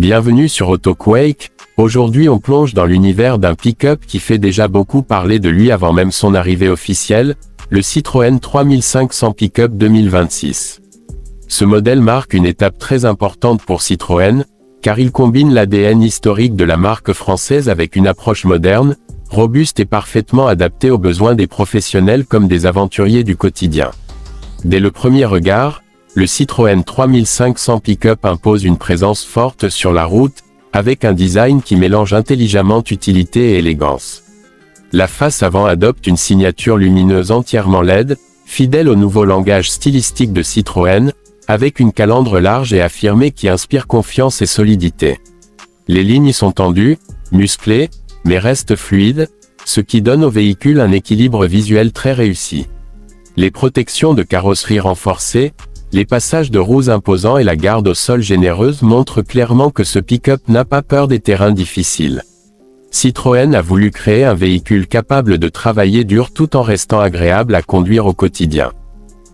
Bienvenue sur AutoQuake. Aujourd'hui on plonge dans l'univers d'un pick-up qui fait déjà beaucoup parler de lui avant même son arrivée officielle, le Citroën 3500 Pick-up 2026. Ce modèle marque une étape très importante pour Citroën, car il combine l'ADN historique de la marque française avec une approche moderne, robuste et parfaitement adaptée aux besoins des professionnels comme des aventuriers du quotidien. Dès le premier regard, le Citroën 3500 Pick-up impose une présence forte sur la route, avec un design qui mélange intelligemment utilité et élégance. La face avant adopte une signature lumineuse entièrement LED, fidèle au nouveau langage stylistique de Citroën, avec une calandre large et affirmée qui inspire confiance et solidité. Les lignes sont tendues, musclées, mais restent fluides, ce qui donne au véhicule un équilibre visuel très réussi. Les protections de carrosserie renforcées, les passages de roues imposants et la garde au sol généreuse montrent clairement que ce pick-up n'a pas peur des terrains difficiles. Citroën a voulu créer un véhicule capable de travailler dur tout en restant agréable à conduire au quotidien.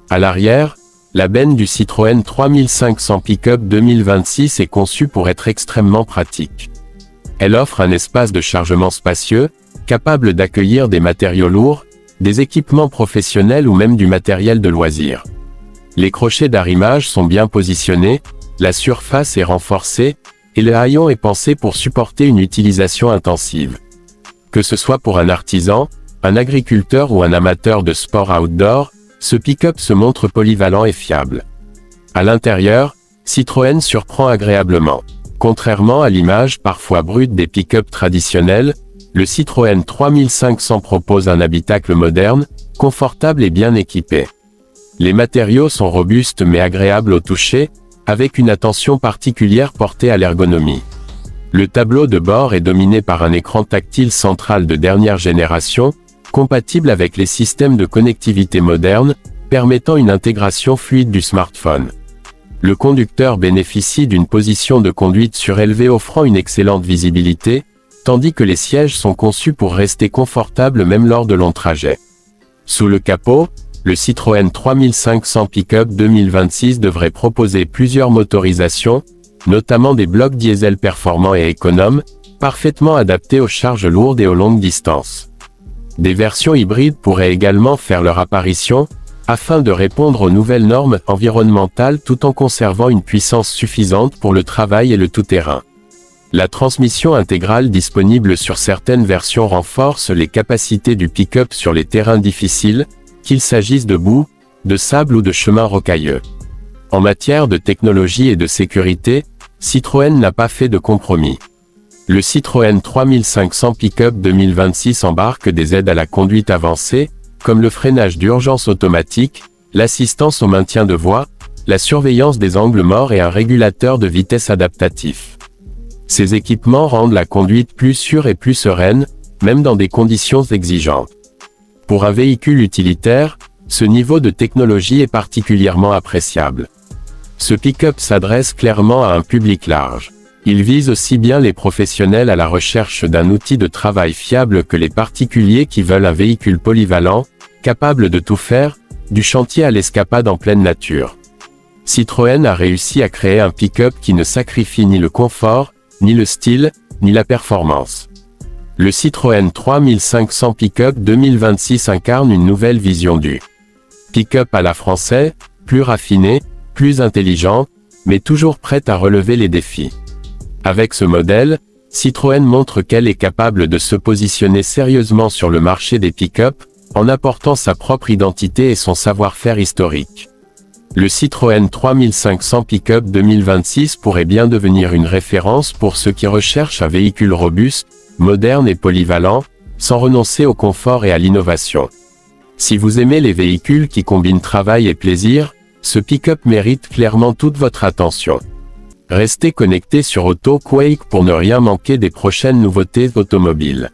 À l'arrière, la benne du Citroën 3500 Pick-up 2026 est conçue pour être extrêmement pratique. Elle offre un espace de chargement spacieux, capable d'accueillir des matériaux lourds, des équipements professionnels ou même du matériel de loisirs. Les crochets d'arrimage sont bien positionnés, la surface est renforcée, et le haillon est pensé pour supporter une utilisation intensive. Que ce soit pour un artisan, un agriculteur ou un amateur de sport outdoor, ce pick-up se montre polyvalent et fiable. À l'intérieur, Citroën surprend agréablement. Contrairement à l'image parfois brute des pick-up traditionnels, le Citroën 3500 propose un habitacle moderne, confortable et bien équipé. Les matériaux sont robustes mais agréables au toucher, avec une attention particulière portée à l'ergonomie. Le tableau de bord est dominé par un écran tactile central de dernière génération, compatible avec les systèmes de connectivité modernes, permettant une intégration fluide du smartphone. Le conducteur bénéficie d'une position de conduite surélevée offrant une excellente visibilité, tandis que les sièges sont conçus pour rester confortables même lors de longs trajets. Sous le capot, le Citroën 3500 Pick-up 2026 devrait proposer plusieurs motorisations, notamment des blocs diesel performants et économes, parfaitement adaptés aux charges lourdes et aux longues distances. Des versions hybrides pourraient également faire leur apparition, afin de répondre aux nouvelles normes environnementales tout en conservant une puissance suffisante pour le travail et le tout-terrain. La transmission intégrale disponible sur certaines versions renforce les capacités du pick-up sur les terrains difficiles, qu'il s'agisse de boue, de sable ou de chemins rocailleux. En matière de technologie et de sécurité, Citroën n'a pas fait de compromis. Le Citroën 3500 Pick-up 2026 embarque des aides à la conduite avancée, comme le freinage d'urgence automatique, l'assistance au maintien de voie, la surveillance des angles morts et un régulateur de vitesse adaptatif. Ces équipements rendent la conduite plus sûre et plus sereine, même dans des conditions exigeantes. Pour un véhicule utilitaire, ce niveau de technologie est particulièrement appréciable. Ce pick-up s'adresse clairement à un public large. Il vise aussi bien les professionnels à la recherche d'un outil de travail fiable que les particuliers qui veulent un véhicule polyvalent, capable de tout faire, du chantier à l'escapade en pleine nature. Citroën a réussi à créer un pick-up qui ne sacrifie ni le confort, ni le style, ni la performance. Le Citroën 3500 Pick-up 2026 incarne une nouvelle vision du pick-up à la française, plus raffiné, plus intelligent, mais toujours prête à relever les défis. Avec ce modèle, Citroën montre qu'elle est capable de se positionner sérieusement sur le marché des pick-up, en apportant sa propre identité et son savoir-faire historique. Le Citroën 3500 Pick-up 2026 pourrait bien devenir une référence pour ceux qui recherchent un véhicule robuste, moderne et polyvalent, sans renoncer au confort et à l'innovation. Si vous aimez les véhicules qui combinent travail et plaisir, ce pick-up mérite clairement toute votre attention. Restez connectés sur AutoQuake pour ne rien manquer des prochaines nouveautés automobiles.